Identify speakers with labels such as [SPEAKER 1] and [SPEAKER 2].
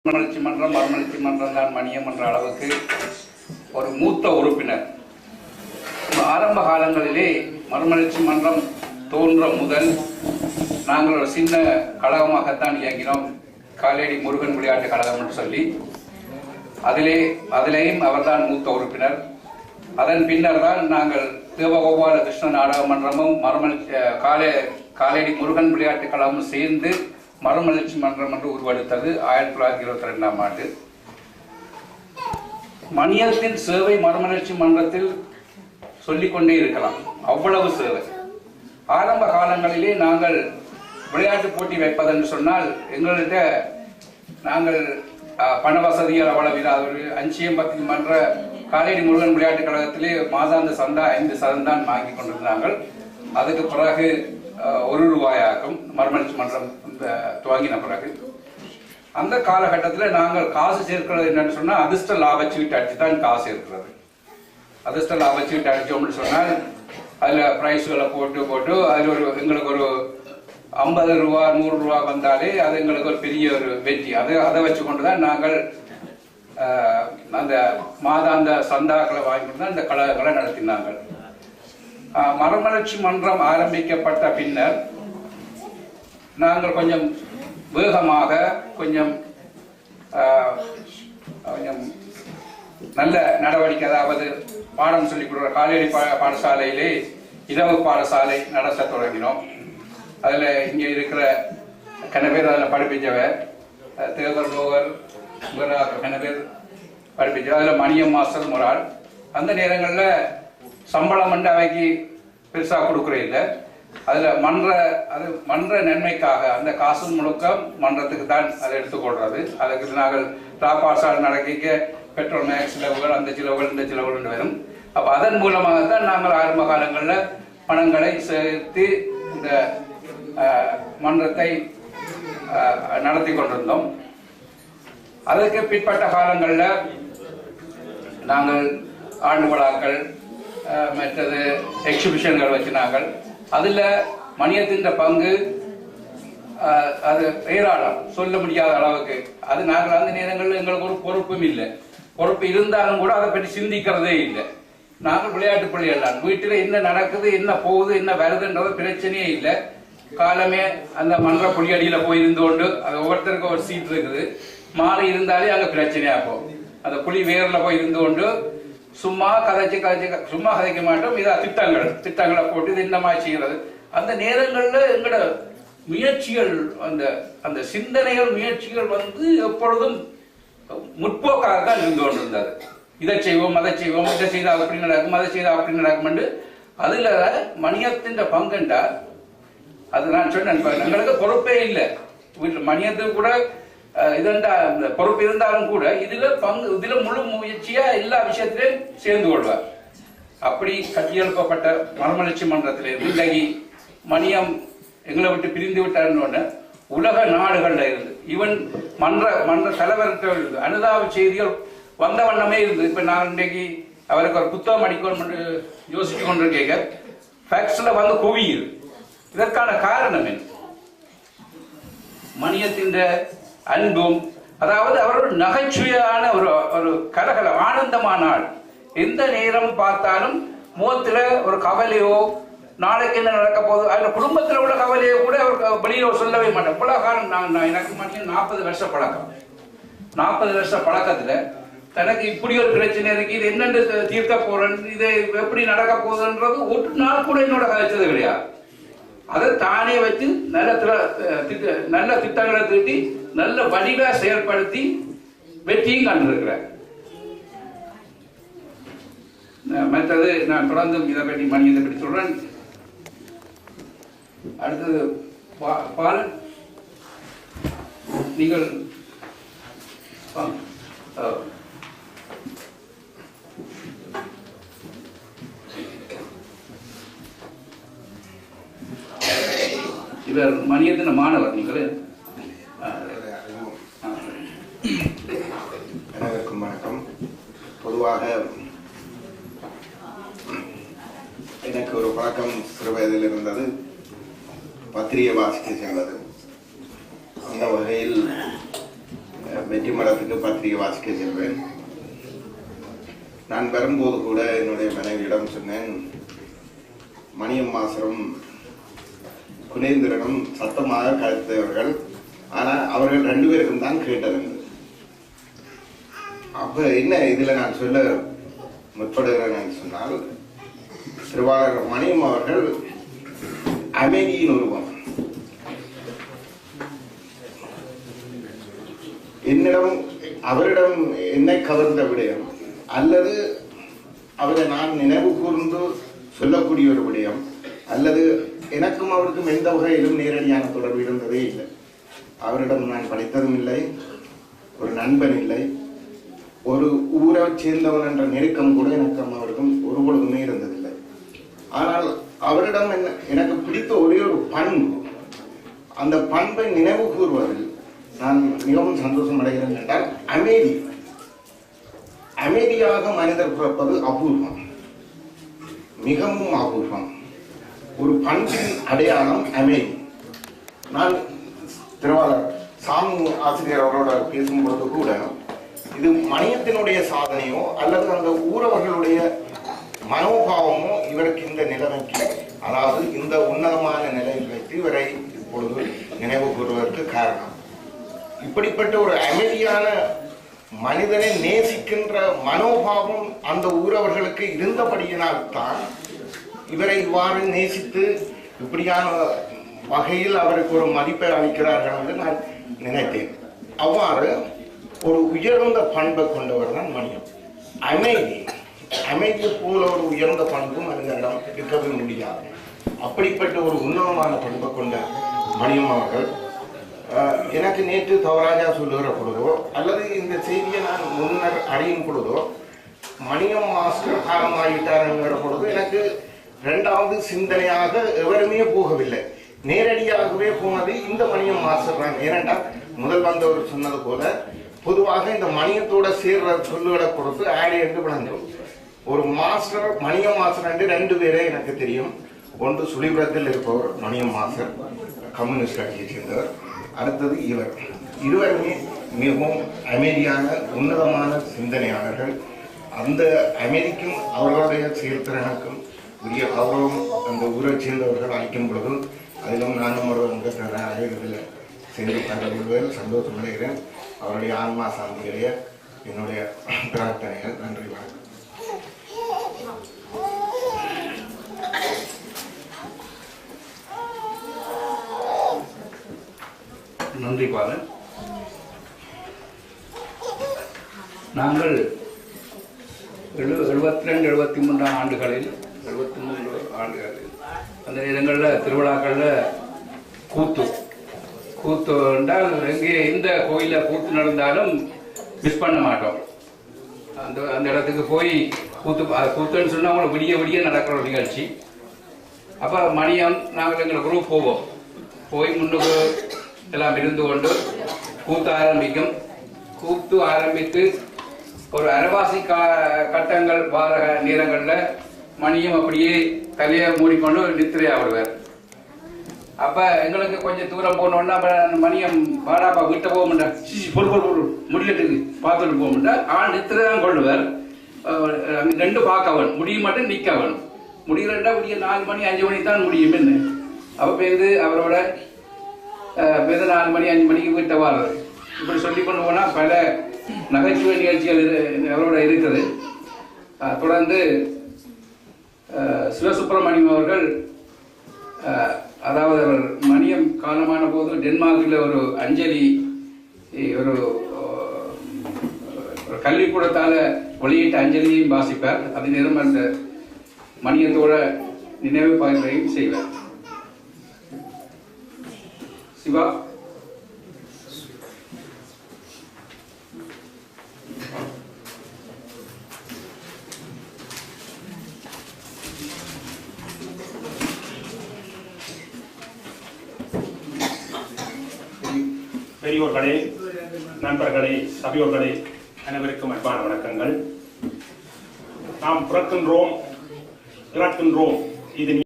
[SPEAKER 1] மறுமலர்ச்சி மன்றம் தான் மணியம் என்ற அளவுக்கு ஒரு மூத்த உறுப்பினர். ஆரம்ப காலங்களிலே மறுமலர்ச்சி மன்றம் தோன்ற முதல் நாங்கள் ஒரு சின்ன கழகமாகத்தான் இயங்கினோம். காலேடி முருகன் விளையாட்டு கழகம் என்று சொல்லி அதிலேயும் அவர்தான் மூத்த உறுப்பினர். அதன் பின்னர் தான் நாங்கள் தேவகோபால கிருஷ்ண நாடக மன்றமும் காலேடி முருகன் விளையாட்டு கழகமும் சேர்ந்து மறுமலர்ச்சி மன்றம் என்று உருவெடுத்தது 1922ஆம் ஆண்டு. மணியத்தின் சேவை மறுமலர்ச்சி மன்றத்தில் சொல்லிக்கொண்டே இருக்கலாம், அவ்வளவு சேவை. ஆரம்ப காலங்களிலே நாங்கள் விளையாட்டு போட்டி வைப்பதென்று சொன்னால் எங்கள்கிட்ட நாங்கள் பண வசதிகள் அவ்வளவு ஒரு 5 மன்ற காலேடி முருகன் விளையாட்டு கழகத்திலே மாதாந்த சந்தா 5% தான் வாங்கி கொண்டிருந்தார்கள். அதுக்கு பிறகு ₹1 மறுமலர்ச்சி மன்றம் துவங்கின பிறகு அந்த காலகட்டத்தில் நாங்கள் காசு சேர்க்கிறது என்னன்னு சொன்னால் அதிர்ஷ்ட லாபச்சீட்டு அடிச்சு தான் காசு இருக்கிறது. அதிர்ஷ்ட லாபச்சீட்டு அடிச்சோம்னு சொன்னால் அதில் ப்ரைஸ்களை போட்டு அதில் எங்களுக்கு ஒரு ₹50 ₹100 வந்தாலே அது எங்களுக்கு ஒரு பெரிய ஒரு வெற்றி. அதை வச்சு கொண்டு தான் நாங்கள் அந்த மாதாந்த சந்தாக்களை வாங்கிட்டு தான் இந்த கழகங்களை நடத்தினாங்க. மறுமலர்ச்சி மன்றம் ஆரம்பிக்கப்பட்ட பின்னர் நாங்கள் கொஞ்சம் வேகமாக கொஞ்சம் நல்ல நடவடிக்கை, அதாவது பாடம் சொல்லிக் கொடுக்குற காலேடி பாடசாலையிலே இரவு பாடசாலை நடத்த தொடங்கினோம். அதில் இங்கே இருக்கிற கனபேர் அதில் படிப்பிச்சவர் தேவர் லோகர் கனபேர் படிப்பிச்சவர். அதில் மணியம் மாஸ்டர் முறாள். அந்த நேரங்களில் சம்பளம் வந்து அவைக்கு பெருசாக கொடுக்குறே இல்லை. அதில் மன்ற நன்மைக்காக அந்த காசு முழுக்க மன்றத்துக்கு தான் அதை எடுத்துக்கொள்றது. அதுக்கு நாங்கள் பாடசாலை நடக்க பெட்ரோல் மேக்ஸ் செலவுகள், அந்த செலவுகள், இந்த செலவுகள் வரும். அப்போ அதன் மூலமாகத்தான் நாங்கள் ஆரம்ப காலங்களில் பணங்களை சேர்த்து இந்த மன்றத்தை நடத்தி கொண்டிருந்தோம். அதுக்கு பிற்பட்ட காலங்களில் நாங்கள் ஆண்டு விழாக்கள் மற்றது எக்ஸிபிஷன்கள் வச்சினாங்கள். அதில் மணியத்தின் பங்கு அது ஏராளம், சொல்ல முடியாத அளவுக்கு. அது நாங்கள் அந்த நேரங்களில் எங்களுக்கு ஒரு பொறுப்பும் இல்லை. பொறுப்பு இருந்தாலும் கூட அதை பற்றி சிந்திக்கிறதே இல்லை. நாங்கள் விளையாட்டு பிள்ளைகள், வீட்டில் என்ன நடக்குது, என்ன போகுது, என்ன வருதுன்றது பிரச்சனையே இல்லை. காலமே அந்த மன்ற புளியடியில் போய் இருந்து கொண்டு அது ஒவ்வொருத்தருக்கும் ஒரு சீட் இருக்குது. மாறி இருந்தாலே அங்கே பிரச்சனையாகும். அந்த புளி வேரில் போய் இருந்து கொண்டு சும்மா கதைக்க மாட்டோம். இதா திட்டங்களை போட்டு இது என்னமா செய்கிறது. அந்த நேரங்களில் எங்களோட முயற்சிகள், அந்த சிந்தனைகள், முயற்சிகள் எப்பொழுதும் முற்போக்காக தான் இருந்து கொண்டிருந்தது. இதை செய்வோம், அதை செய்வோம், இதை செய்தால் அப்படி நடக்கும், அதை செய்தால் அப்படி நடக்கும். அதுல மணியத்தின் பங்குண்டா அது நான் சொன்னேன், எங்களுக்கு பொறுப்பே இல்லை. வீட்டில் மணியத்துக்கு கூட இதெண்டா பொறுப்பு இருந்தாலும் கூட இதுல முழு முயற்சியா எல்லா விஷயத்திலையும் சேர்ந்து கொள்வார். அப்படி கட்டியெழுப்பப்பட்ட மறுமலர்ச்சி மன்றத்திலிருந்து இன்றைக்கு மணியம் எங்களை விட்டு பிரிந்து விட்டார்னு உலக நாடுகள்ல இருந்து ஈவன் மன்ற தலைவர்கிட்ட இருந்து அனுதாப செய்திகள் வந்த வண்ணமே இருந்து. இப்ப நான் இன்றைக்கு அவருக்கு ஒரு புத்தகம் அடிக்கணும் யோசிச்சு கொண்டிருக்கேன். ஃபேக்ஸ்ல குவியுது. இதற்கான காரணம் என்ன? மணியத்தின் அன்பும், அதாவது அவரோட நகைச்சுவையான ஒரு கலகல ஆனந்தமான ஆள். எந்த நேரம் பார்த்தாலும் முகத்துல ஒரு கவலையோ, நாளைக்கு என்ன நடக்க போகுது, அதுல குடும்பத்தில் உள்ள கவலையோ கூட அவர் வெளியில சொல்லவே மாட்டேன். இவ்வளவு காலம் எனக்கு மணியம் 40 வருஷ பழக்கம். 40 வருஷ பழக்கத்துல தனக்கு இப்படி ஒரு பிரச்சனை இருக்கு, இது என்னென்று தீர்க்க போறேன், இது எப்படி நடக்க போகுதுன்றது ஒரு நாள் கூட என்னோட கதைச்சது கிடையாது. அதை தானே வச்சு நல்ல திட்டங்களை தீட்டி நல்ல வடிவா செயல்படுத்தி வெற்றியும் கண்டிருக்கிறார். மற்றது நான் தொடர்ந்து இதை பற்றி மணியத்தை பற்றி சொல்றேன். அடுத்தது பால், நீங்கள் இவர் மணியத்தின் மாணவர். நீங்கள்
[SPEAKER 2] அனைவருக்கும் வணக்கம். பொதுவாக எனக்கு ஒரு பழக்கம் சிறு வயதில் இருந்தது, பத்திரிகை வாசிக்க செல்வது. அந்த வகையில் வெற்றி மடத்துக்கு பத்திரிகை வாசிக்க செல்வேன். நான் வரும்போது கூட என்னுடைய மனைவியிடம் சொன்னேன், மணியம் மாஸ்டரும் குணேந்திரனும் சத்தமாக கலைத்தவர்கள், ஆனால் அவர்கள் 2 பேருக்கும் தான் கேட்டது. அப்ப என்ன இதுல நான் சொல்ல முற்படுகிறேன் சொன்னால், திருவாளர் மணியம் அவர்கள் அமைதியின் உருவம். அவரிடம் என்னை கவர்ந்த விடயம் அல்லது அவரை நான் நினைவு கூர்ந்து சொல்லக்கூடிய ஒரு விடயம் அல்லது எனக்கும் அவருக்கும் எந்த வகையிலும் நேரடியான தொடர்பு இருந்ததே இல்லை. அவரிடம் நான் படித்ததும் இல்லை, ஒரு நண்பன் இல்லை, ஒரு ஊரை சேர்ந்தவன் என்ற நெருக்கம் கூட எனக்கும் அவருக்கும் ஒரு பொழுதுமே இருந்ததில்லை. ஆனால் அவரிடம் எனக்கு பிடித்த ஒரே ஒரு பண்பு, அந்த பண்பை நினைவு கூறுவதில் நான் மிகவும் சந்தோஷம் அடைகிறேன் என்றால் அமைதி. அமைதியாக மனிதர் பிறப்பது அபூர்வம், மிகவும் அபூர்வம். ஒரு பண்பின் அடையாளம் அமைதி. நான் திருவாளர் சாமி ஆசிரியர் அவரோட பேசும்பொழுது கூட இது மணியத்தினுடைய சாதனையோ அல்லது அந்த ஊரவர்களுடைய மனோபாவமோ இவருக்கு இந்த நிலைமைக்கு, அதாவது இந்த உன்னதமான நிலையில் வைத்து இவரை இப்பொழுது நினைவு கூறுவதற்கு காரணம். இப்படிப்பட்ட ஒரு அமைதியான மனிதனை நேசிக்கின்ற மனோபாவம் அந்த ஊரவர்களுக்கு இருந்தபடியினால் தான் இவரை இவ்வாறு நேசித்து இப்படியான வகையில் அவருக்கு ஒரு மதிப்பை அளிக்கிறார்கள் என்று நான் நினைத்தேன். அவ்வாறு ஒரு உயர்ந்த பண்பை கொண்டவர் தான் மணியம். அமைதியை போல ஒரு உயர்ந்த பண்பு மனிதனிடம் இருக்கவே முடியாது. அப்படிப்பட்ட ஒரு உன்னதமான பண்பை கொண்ட மணியம் அவர்கள் எனக்கு நேற்று தவறாக சொல்லுகிற பொழுதோ அல்லது இந்த செய்தியை நான் முன்னர் அறியும் பொழுதோ மணியம் மாஸ்டர் காலமாகிட்டாருங்கிற பொழுது எனக்கு 2வது சிந்தனையாக எவருமே போகவில்லை. நேரடியாகவே போனது இந்த மணியம் மாஸ்டர் தான். ஏனென்றால் முதல் வந்தவர் சொன்னது போல பொதுவாக இந்த மணியத்தோட சேர்ற சொல்லுகளை பொறுத்து ஆடி என்று விளங்கும். ஒரு மாஸ்டர் மணியம் மாஸ்டர் என்று 2 பேரே எனக்கு தெரியும். ஒன்று சுழிபுரத்தில் இருப்பவர் மணியம் மாஸ்டர், கம்யூனிஸ்ட் கட்சியை சேர்ந்தவர். அடுத்தது இருவருமே மிகவும் அமைதியான உன்னதமான சிந்தனையாளர்கள். அந்த அமைதிக்கும் அவர்களுடைய செயல்திறனுக்கும் உரிய கௌரவம் அந்த ஊரை சேர்ந்தவர்கள் அளிக்கும் பொழுது அதிலும் நானும் ஒரு அங்கத்தினராக இதில் சென்று பகிர்வதில் சந்தோஷம் அடைகிறேன். அவருடைய ஆன்மா சாந்திகளைய என்னுடைய பிரார்த்தனைகள். நன்றி, வணக்கம்.
[SPEAKER 1] நன்றி பாலன். நாங்கள் 72, 73 ஆண்டுகளில் அந்த நேரங்களில் திருவிழாக்களில் கூத்து என்றால் எங்கே இந்த கோயிலில் கூத்து நடந்தாலும் மிஸ் பண்ண மாட்டோம். அந்த இடத்துக்கு போய் கூத்துன்னு சொன்னால் அவங்களை விடிய நடக்கிற ஒரு நிகழ்ச்சி. அப்போ மணியம் நாங்கள் எங்களை குரூப் போய் முன்னுக்கு எல்லாம் இருந்து கொண்டு கூத்து ஆரம்பித்து ஒரு அரைவாசி கட்டங்கள் வார நேரங்களில் மணியம் அப்படியே தலையை மூடிக்கொண்டு நித்திரையாவிடுவார். அப்போ எங்களுக்கு கொஞ்சம் தூரம் போனோன்னா மணியம் பாடாப்பா வீட்டை போக மாட்டேன், பொருள் முடியட்டுக்கு பார்த்துட்டு போக மாட்டேன். ஆள் நித்திரை தான் கொள்ளுவார். 2 பார்க்கவன் முடிய மாட்டேன், நிற்கவன் முடியலண்டா முடிய 4 மணி 5 மணிக்கு தான் முடியும். என்ன அப்போ பேருந்து அவரோட 4 மணி 5 மணிக்கு வீட்டை வாடுறது. இப்படி சொல்லி கொண்டு போனால் பல நகைச்சுவை நிகழ்ச்சிகள் அவரோட இருக்குது. தொடர்ந்து சிவசுப்பிரமணியம் அவர்கள், அதாவது அவர் மணியம் காலமான போது டென்மார்க்கில் ஒரு அஞ்சலி ஒரு கல்விக்கூடத்தால் வெளியிட்ட அஞ்சலியையும் வாசிப்பார். அதே நேரம் அந்த மணியத்தோட நினைவு பகிர்வையும் செய்வார். சிவா.
[SPEAKER 3] பெரியோர்களே, நண்பர்களே, சபையோர்களே, அனைவருக்கும் அன்பான வணக்கங்கள். நாம் பிறக்கின்றோம், இறக்கின்றோம். இது